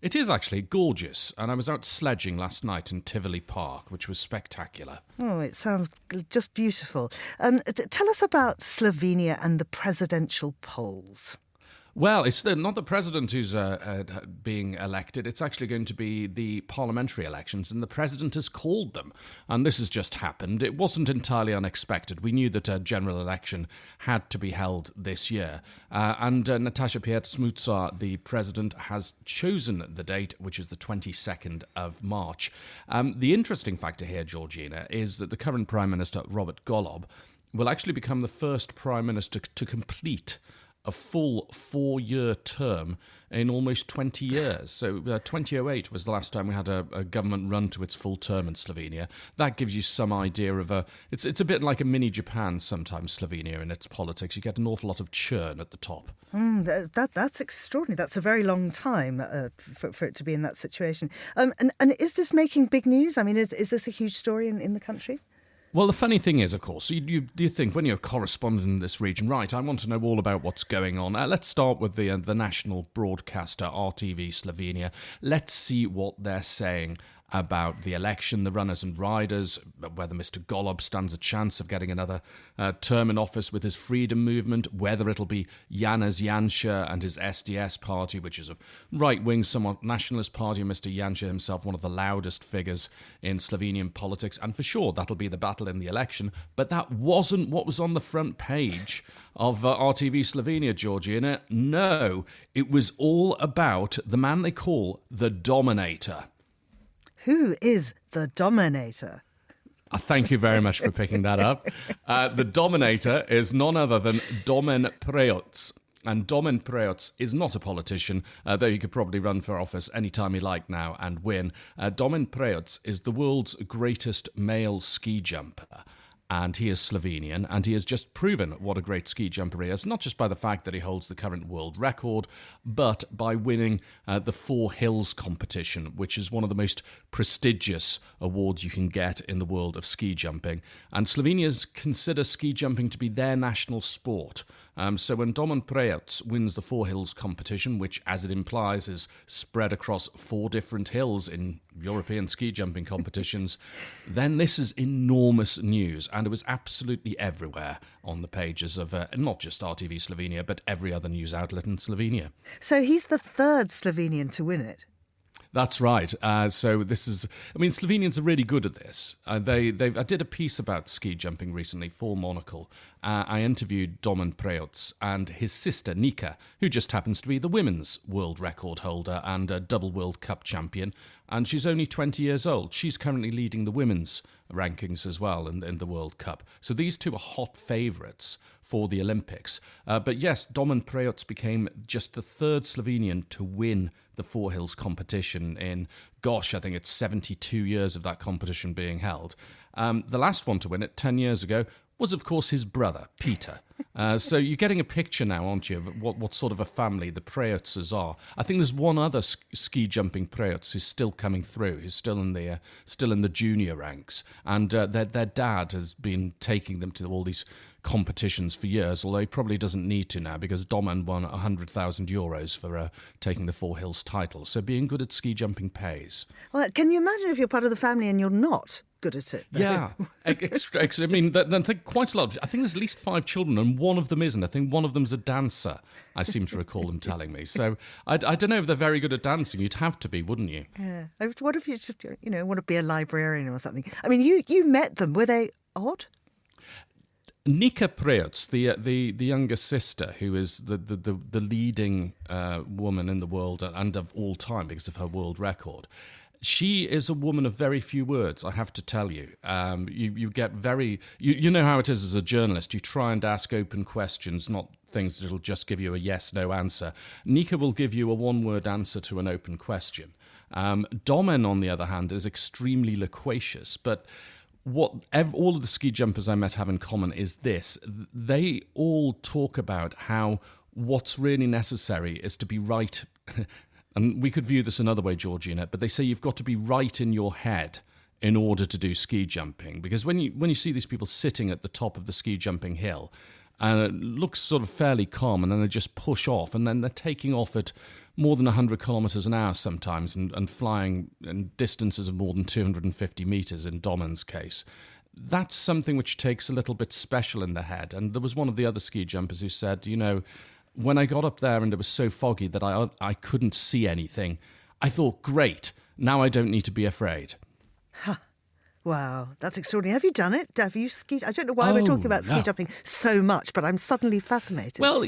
It is actually gorgeous, and I was out sledging last night in Tivoli Park, which was spectacular. Oh, it sounds just beautiful. Tell us about Slovenia and the presidential polls. Well, it's not the president who's being elected. It's actually going to be the parliamentary elections, and the president has called them. And this has just happened. It wasn't entirely unexpected. We knew that a general election had to be held this year. And Natasha Pietrzmutza, the president, has chosen the date, which is the 22nd of March. The interesting factor here, Georgina, is that the current Prime Minister, Robert Golob, will actually become the first Prime Minister to complete a full 4-year term in almost 20 years. So 2008 was the last time we had a government run to its full term in Slovenia. That gives you some idea of it's a bit like a mini Japan sometimes, Slovenia, in its politics. You get an awful lot of churn at the top. That's extraordinary. That's a very long time for it to be in that situation. And is this making big news? I mean, is this a huge story in the country? Well, the funny thing is, of course, you think when you're a correspondent in this region, right, I want to know all about what's going on. Let's start with the national broadcaster, RTV Slovenia. Let's see what they're saying about the election, the runners and riders, whether Mr. Golob stands a chance of getting another term in office with his freedom movement, whether it'll be Janez Janša and his SDS party, which is a right-wing, somewhat nationalist party, Mr. Janša himself, one of the loudest figures in Slovenian politics, and for sure that'll be the battle in the election. But that wasn't what was on the front page of RTV Slovenia, Georgina. No, it was all about the man they call the Dominator. Who is the Dominator? Thank you very much for picking that up. The Dominator is none other than Domen Preoc. And Domen Preoc is not a politician, though he could probably run for office any time he liked now and win. Domen Preoc is the world's greatest male ski jumper. And he is Slovenian, and he has just proven what a great ski jumper he is, not just by the fact that he holds the current world record, but by winning the Four Hills competition, which is one of the most prestigious awards you can get in the world of ski jumping. And Slovenians consider ski jumping to be their national sport. So when Domen Preoc wins the Four Hills competition, which, as it implies, is spread across 4 different hills in European ski jumping competitions, then this is enormous news. And it was absolutely everywhere on the pages of not just RTV Slovenia, but every other news outlet in Slovenia. So he's the 3rd Slovenian to win it. That's right. So this is, I mean, Slovenians are really good at this. I did a piece about ski jumping recently for Monocle. I interviewed Domen Preoc and his sister Nika, who just happens to be the women's world record holder and a double World Cup champion. And she's only 20 years old. She's currently leading the women's rankings as well in the World Cup. So these two are hot favourites for the Olympics. But yes, Domen Preoc became just the 3rd Slovenian to win the Four Hills competition in, I think it's 72 years of that competition being held. The last one to win it 10 years ago was, of course, his brother, Peter. So you're getting a picture now, aren't you, of what sort of a family the Preocs are. I think there's one other ski jumping Preoc who's still coming through, who's still in the junior ranks, and their dad has been taking them to all these competitions for years, although he probably doesn't need to now because Domen won €100,000 for taking the Four Hills title. So being good at ski jumping pays. Well, can you imagine if you're part of the family and you're not good at it? Yeah. I mean, I think quite a lot. I think there's at least 5 children and one of them isn't. I think one of them's a dancer, I seem to recall them telling me. So I don't know if they're very good at dancing. You'd have to be, wouldn't you? Yeah. What if you just, want to be a librarian or something? I mean, you met them. Were they odd? Nika Preoc, the younger sister, who is the leading woman in the world and of all time because of her world record, she is a woman of very few words, I have to tell you. You get very... You know how it is as a journalist. You try and ask open questions, not things that'll just give you a yes-no answer. Nika will give you a one-word answer to an open question. Domen, on the other hand, is extremely loquacious, but... What all of the ski jumpers I met have in common is this. They all talk about how what's really necessary is to be right. And we could view this another way, Georgina, but they say you've got to be right in your head in order to do ski jumping. Because when you see these people sitting at the top of the ski jumping hill, and it looks sort of fairly calm, and then they just push off, and then they're taking off at more than 100 kilometres an hour sometimes, and flying in distances of more than 250 metres in Domon's case. That's something which takes a little bit special in the head. And there was one of the other ski jumpers who said, when I got up there and it was so foggy that I couldn't see anything, I thought, great, now I don't need to be afraid. Huh. Wow, that's extraordinary. Have you done it? Have you skied? I don't know why we're talking about ski jumping so much, but I'm suddenly fascinated. Well,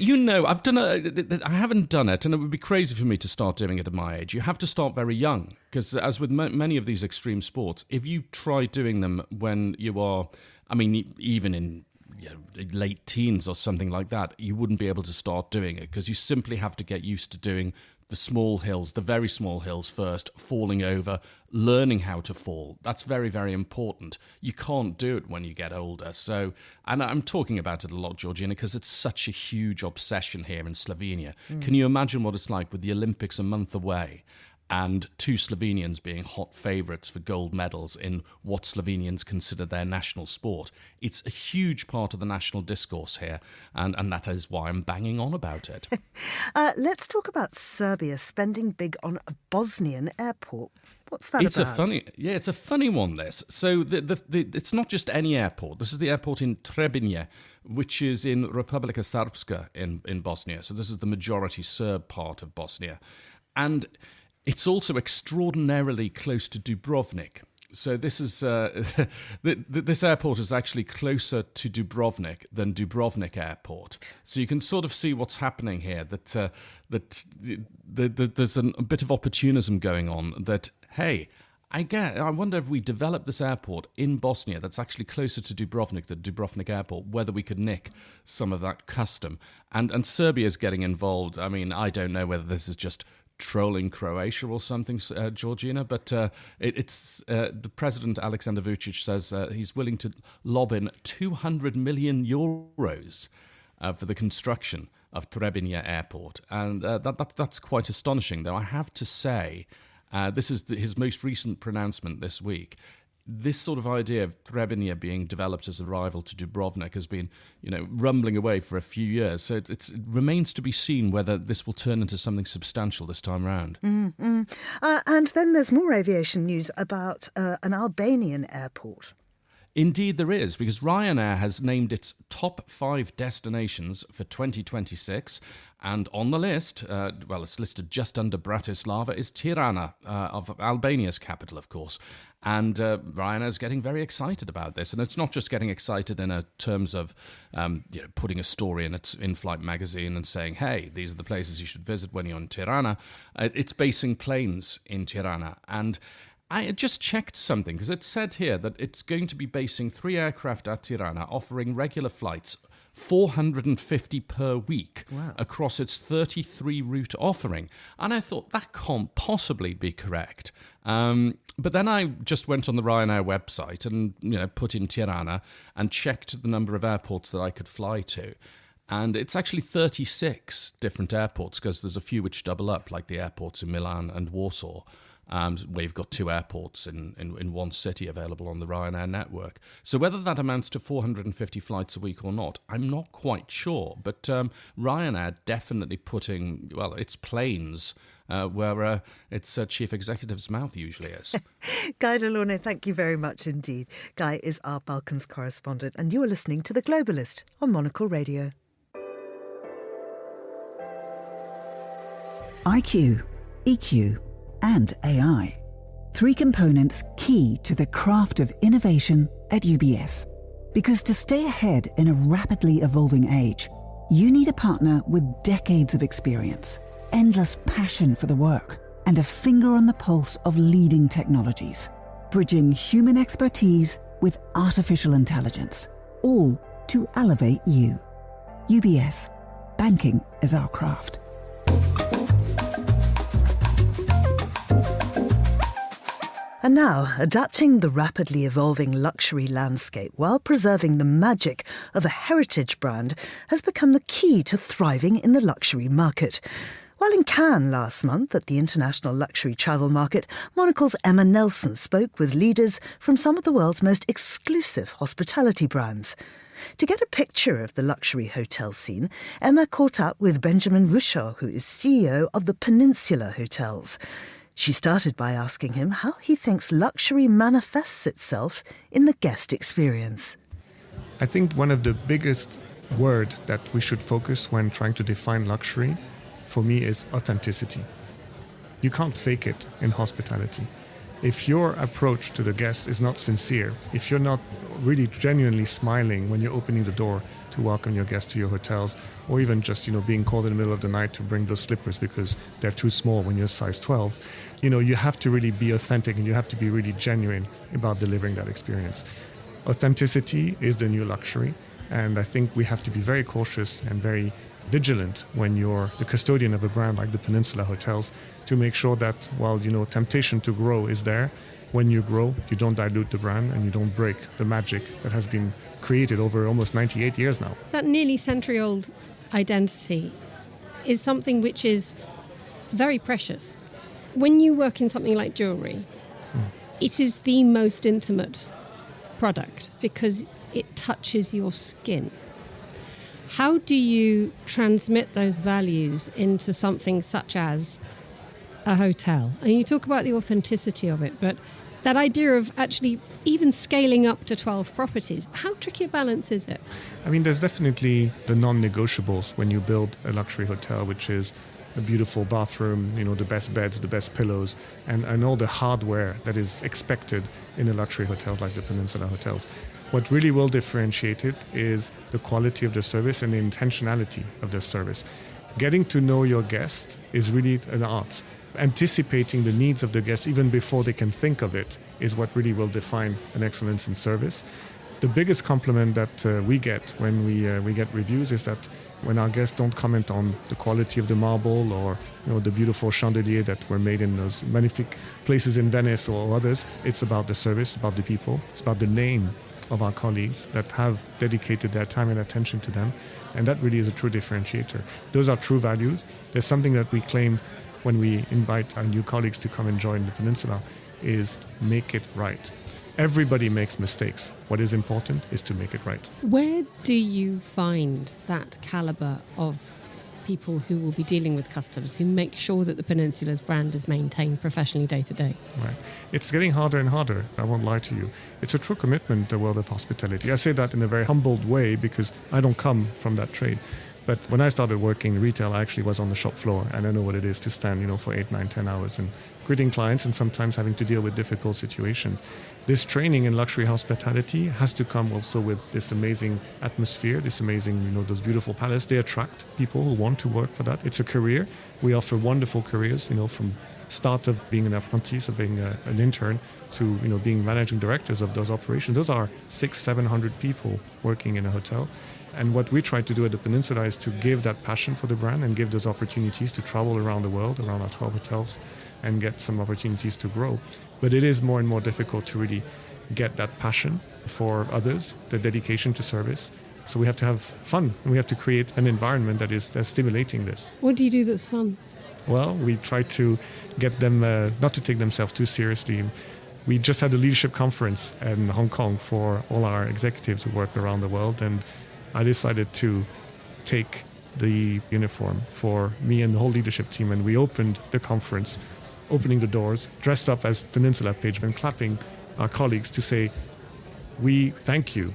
I've done I haven't done it, and it would be crazy for me to start doing it at my age. You have to start very young, because as with many of these extreme sports, if you try doing them when you are, even in late teens or something like that, you wouldn't be able to start doing it, because you simply have to get used to doing the small hills, the very small hills first, falling over, learning how to fall. That's very, very important. You can't do it when you get older. So, and I'm talking about it a lot, Georgina, because it's such a huge obsession here in Slovenia. Can you imagine what it's like with the Olympics a month away and two Slovenians being hot favourites for gold medals in what Slovenians consider their national sport? It's a huge part of the national discourse here, and that is why I'm banging on about it. Let's talk about Serbia spending big on a Bosnian airport. What's that about? It's a funny one, this. So it's not just any airport. This is the airport in Trebinje, which is in Republika Srpska in Bosnia. So this is the majority Serb part of Bosnia. And it's also extraordinarily close to Dubrovnik. So this is this airport is actually closer to Dubrovnik than Dubrovnik Airport. So you can sort of see what's happening here. That there's a bit of opportunism going on. That hey, I wonder if we develop this airport in Bosnia that's actually closer to Dubrovnik than Dubrovnik Airport, whether we could nick some of that custom. And Serbia's getting involved. I don't know whether this is just trolling Croatia or something, Georgina, but it's the President Aleksandar Vučić says he's willing to lob in 200 million euros for the construction of Trebinje Airport, and that's quite astonishing. Though I have to say, this is his most recent pronouncement this week. This sort of idea of Trebinje being developed as a rival to Dubrovnik has been, rumbling away for a few years. So it remains to be seen whether this will turn into something substantial this time round. Mm-hmm. And then there's more aviation news about an Albanian airport. Indeed there is, because Ryanair has named its top 5 destinations for 2026. And on the list, it's listed just under Bratislava, is Tirana, of Albania's capital, of course. And Ryanair's getting very excited about this. And it's not just getting excited in terms of putting a story in its in-flight magazine and saying, hey, these are the places you should visit when you're in Tirana. It's basing planes in Tirana. And I just checked something, because it said here that it's going to be basing 3 aircraft at Tirana, offering regular flights, 450 per week, across its 33 route offering. And I thought that can't possibly be correct. But then I just went on the Ryanair website and put in Tirana and checked the number of airports that I could fly to. And it's actually 36 different airports, because there's a few which double up, like the airports in Milan and Warsaw. Where you've got 2 airports in one city available on the Ryanair network. So whether that amounts to 450 flights a week or not, I'm not quite sure. But Ryanair definitely putting, its planes where its chief executive's mouth usually is. Guy Delorne, thank you very much indeed. Guy is our Balkans correspondent, and you are listening to The Globalist on Monocle Radio. IQ, EQ, and AI. 3 components key to the craft of innovation at UBS. Because to stay ahead in a rapidly evolving age, you need a partner with decades of experience, endless passion for the work, and a finger on the pulse of leading technologies, bridging human expertise with artificial intelligence, all to elevate you. UBS. Banking is our craft. And now, adapting the rapidly evolving luxury landscape while preserving the magic of a heritage brand has become the key to thriving in the luxury market. While in Cannes last month at the international luxury travel market, Monocle's Emma Nelson spoke with leaders from some of the world's most exclusive hospitality brands. To get a picture of the luxury hotel scene, Emma caught up with Benjamin Ruchot, who is CEO of the Peninsula Hotels. She started by asking him how he thinks luxury manifests itself in the guest experience. I think one of the biggest words that we should focus when trying to define luxury, for me, is authenticity. You can't fake it in hospitality. If your approach to the guest is not sincere, if you're not really genuinely smiling when you're opening the door to welcome your guests to your hotels, or even just, being called in the middle of the night to bring those slippers because they're too small when you're size 12, you have to really be authentic and you have to be really genuine about delivering that experience. Authenticity is the new luxury, and I think we have to be very cautious and very vigilant when you're the custodian of a brand like the Peninsula Hotels to make sure that while, temptation to grow is there, when you grow, you don't dilute the brand and you don't break the magic that has been created over almost 98 years now. That nearly century-old identity is something which is very precious. When you work in something like jewellery, it is the most intimate product because it touches your skin. How do you transmit those values into something such as a hotel? And you talk about the authenticity of it, but that idea of actually even scaling up to 12 properties, how tricky a balance is it? There's definitely the non-negotiables when you build a luxury hotel, which is a beautiful bathroom, the best beds, the best pillows, and all the hardware that is expected in a luxury hotel like the Peninsula Hotels. What really will differentiate it is the quality of the service and the intentionality of the service. Getting to know your guest is really an art. Anticipating the needs of the guest even before they can think of it is what really will define an excellence in service. The biggest compliment that we get when we get reviews is that when our guests don't comment on the quality of the marble or the beautiful chandelier that were made in those magnifique places in Venice or others, it's about the service, about the people, it's about the name of our colleagues that have dedicated their time and attention to them, and that really is a true differentiator. Those are true values. There's something that we claim when we invite our new colleagues to come and join the Peninsula is make it right. Everybody makes mistakes. What is important is to make it right. Where do you find that caliber of people who will be dealing with customers, who make sure that the Peninsula's brand is maintained professionally day to day? Right. It's getting harder and harder, I won't lie to you. It's a true commitment to the world of hospitality. I say that in a very humbled way because I don't come from that trade. But when I started working in retail, I actually was on the shop floor, and I know what it is to stand, for 8, 9, 10 hours and greeting clients and sometimes having to deal with difficult situations. This training in luxury hospitality has to come also with this amazing atmosphere, this amazing, those beautiful palaces. They attract people who want to work for that. It's a career. We offer wonderful careers, from start of being an apprentice, of being an intern, to, being managing directors of those operations. Those are 600-700 people working in a hotel. And what we try to do at the Peninsula is to give that passion for the brand and give those opportunities to travel around the world, around our 12 hotels, and get some opportunities to grow. But it is more and more difficult to really get that passion for others, the dedication to service. So we have to have fun, and we have to create an environment that is stimulating this. What do you do that's fun? Well, we try to get them not to take themselves too seriously. We just had a leadership conference in Hong Kong for all our executives who work around the world, and I decided to take the uniform for me and the whole leadership team, and we opened the conference, opening the doors, dressed up as Peninsula Page, and clapping our colleagues to say, we thank you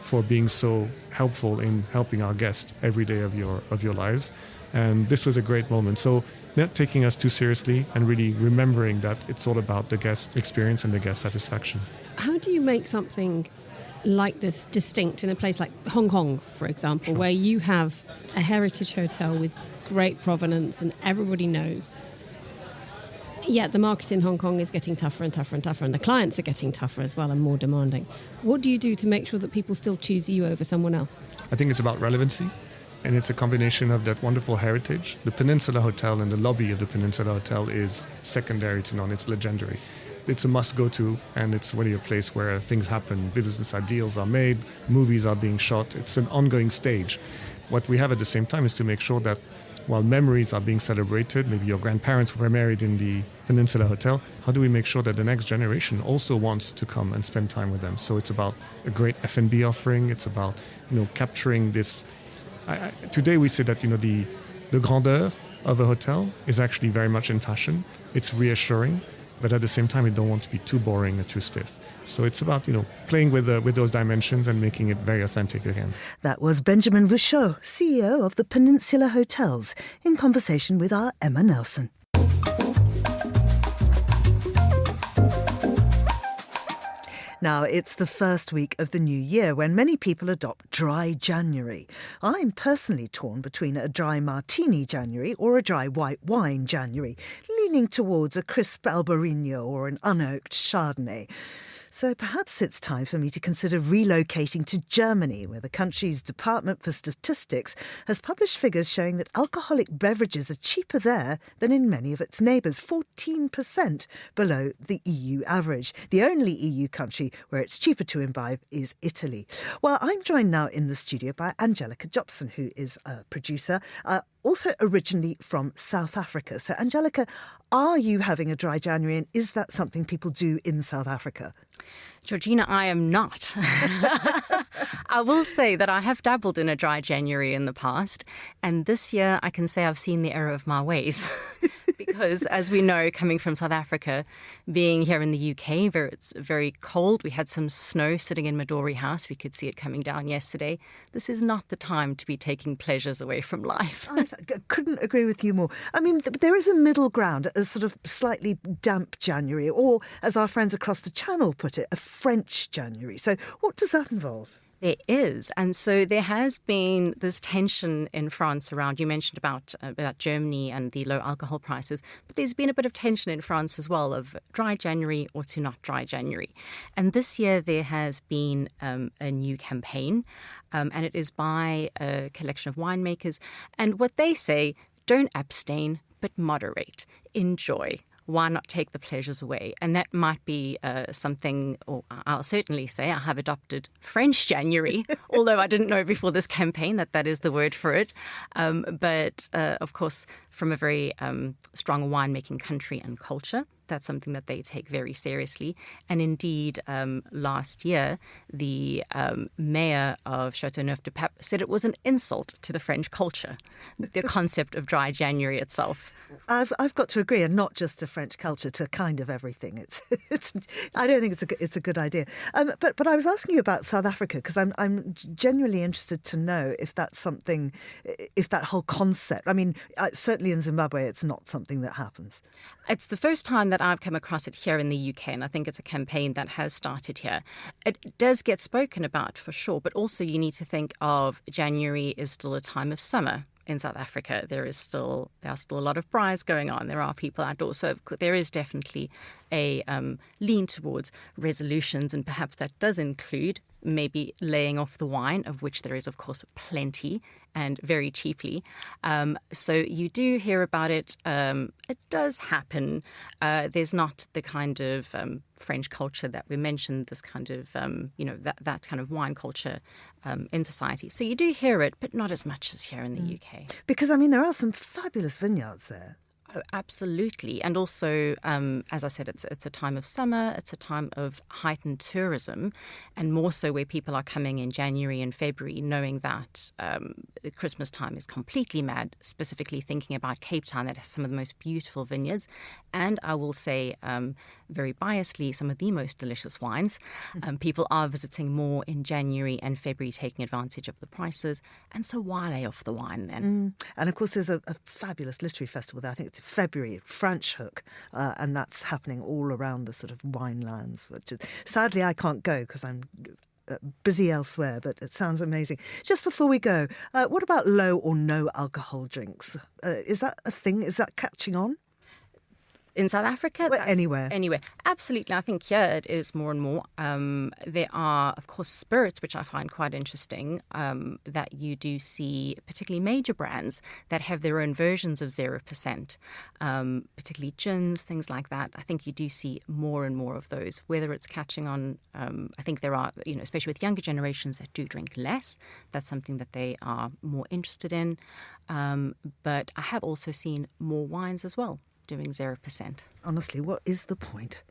for being so helpful in helping our guests every day of your lives. And this was a great moment. So not taking us too seriously and really remembering that it's all about the guest experience and the guest satisfaction. How do you make something like this distinct in a place like Hong Kong, for example, Sure. where you have a heritage hotel with great provenance and everybody knows? Yet the market in Hong Kong is getting tougher and tougher and tougher, and the clients are getting tougher as well and more demanding. What do you do to make sure that people still choose you over someone else? I think it's about relevancy, and it's a combination of that wonderful heritage. The Peninsula Hotel and the lobby of the Peninsula Hotel is secondary to none. It's legendary. it's a must-go-to, and it's really a place where things happen. Business deals are made, movies are being shot. It's an ongoing stage. What we have at the same time is to make sure that while memories are being celebrated, maybe your grandparents were married in the Peninsula Hotel, how do we make sure that the next generation also wants to come and spend time with them? So it's about a great F&B offering. It's about, capturing this. Today we say that, the grandeur of a hotel is actually very much in fashion. It's reassuring, but at the same time, we don't want to be too boring or too stiff. So it's about, playing with those dimensions and making it very authentic again. That was Benjamin Vouchot, CEO of the Peninsula Hotels, in conversation with our Emma Nelson. Now, it's the first week of the new year when many people adopt dry January. I'm personally torn between a dry martini January or a dry white wine January, leaning towards a crisp Albarino or an unoaked Chardonnay. So perhaps it's time for me to consider relocating to Germany, where the country's Department for Statistics has published figures showing that alcoholic beverages are cheaper there than in many of its neighbours, 14% below the EU average. The only EU country where it's cheaper to imbibe is Italy. Well, I'm joined now in the studio by Angelica Jobson, who is a producer, also originally from South Africa. So, Angelica, are you having a dry January, and is that something people do in South Africa? Georgina, I am not. I will say that I have dabbled in a dry January in the past, and this year I can say I've seen the error of my ways. Because, as we know, coming from South Africa, being here in the UK, where it's very cold, we had some snow sitting in Midori House. We could see it coming down yesterday. This is not the time to be taking pleasures away from life. I couldn't agree with you more. I mean, there is a middle ground, a sort of slightly damp January, or, as our friends across the channel put it, a French January. So what does that involve? There is. And so there has been this tension in France around, you mentioned about Germany and the low alcohol prices, but there's been a bit of tension in France as well of dry January or to not dry January. And this year there has been a new campaign, and it is by a collection of winemakers. And what they say, don't abstain, but moderate, enjoy. Why not take the pleasures away? And that might be something, or I'll certainly say I have adopted French January, although I didn't know before this campaign that is the word for it. But of course, from a very strong winemaking country and culture, that's something that they take very seriously. And indeed, last year, the mayor of Châteauneuf-du-Pape said it was an insult to the French culture, the concept of dry January itself. I've got to agree, and not just to French culture, to kind of everything. It's I don't think it's a good idea. But I was asking you about South Africa because I'm genuinely interested to know if that's something, if that whole concept. I mean, certainly in Zimbabwe, it's not something that happens. It's the first time that I've come across it here in the UK, and I think it's a campaign that has started here. It does get spoken about for sure, but also you need to think of January is still a time of summer. In South Africa, there are still a lot of braais going on. There are people outdoors. So there is definitely a lean towards resolutions, and perhaps that does include maybe laying off the wine, of which there is, of course, plenty and very cheaply. So you do hear about it. It does happen. There's not the kind of French culture that we mentioned, this kind of, that kind of wine culture in society. So you do hear it, but not as much as here in the UK. Because, I mean, there are some fabulous vineyards there. Oh, absolutely. And also, as I said, it's a time of summer. It's a time of heightened tourism, and more so where people are coming in January and February, knowing that Christmas time is completely mad, specifically thinking about Cape Town that has some of the most beautiful vineyards. And I will say, very biasedly, some of the most delicious wines. People are visiting more in January and February, taking advantage of the prices. And so why lay off the wine then? And of course, there's a fabulous literary festival there. I think it's February, French Hook, and that's happening all around the sort of wine lands. Which is, sadly, I can't go because I'm busy elsewhere, but it sounds amazing. Just before we go, what about low or no alcohol drinks? Is that a thing? Is that catching on? In South Africa? Well, anywhere. Anywhere. Absolutely. I think here it is more and more. There are, of course, spirits, which I find quite interesting, that you do see, particularly major brands that have their own versions of 0%, particularly gins, things like that. I think you do see more and more of those, whether it's catching on. I think there are, especially with younger generations that do drink less. That's something that they are more interested in. But I have also seen more wines as well doing 0%. Honestly, what is the point?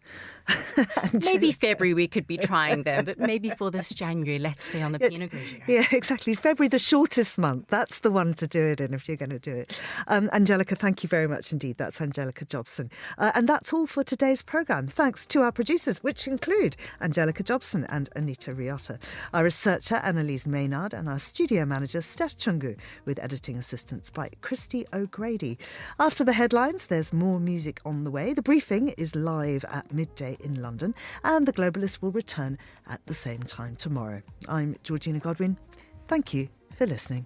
Maybe February we could be trying them, but maybe for this January, let's stay on the Pinot Grigio. Yeah, exactly. February, the shortest month. That's the one to do it in if you're going to do it. Angelica, thank you very much indeed. That's Angelica Jobson. And that's all for today's programme. Thanks to our producers, which include Angelica Jobson and Anita Riotta, our researcher, Annalise Maynard, and our studio manager, Steph Chungu, with editing assistance by Christy O'Grady. After the headlines, there's more music on the way. The briefing is live at midday in London, and The Globalist will return at the same time tomorrow. I'm Georgina Godwin. Thank you for listening.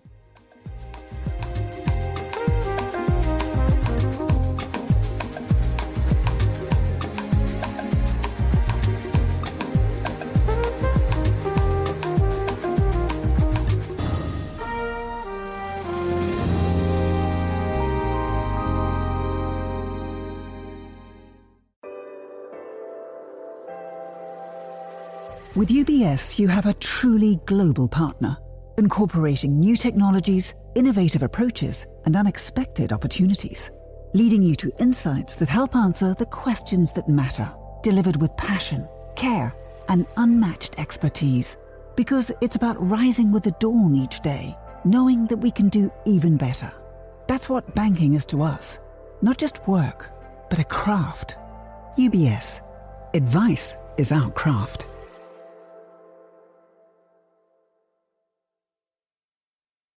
With UBS, you have a truly global partner, incorporating new technologies, innovative approaches, and unexpected opportunities, leading you to insights that help answer the questions that matter, delivered with passion, care, and unmatched expertise. Because it's about rising with the dawn each day, knowing that we can do even better. That's what banking is to us. Not just work, but a craft. UBS. Advice is our craft.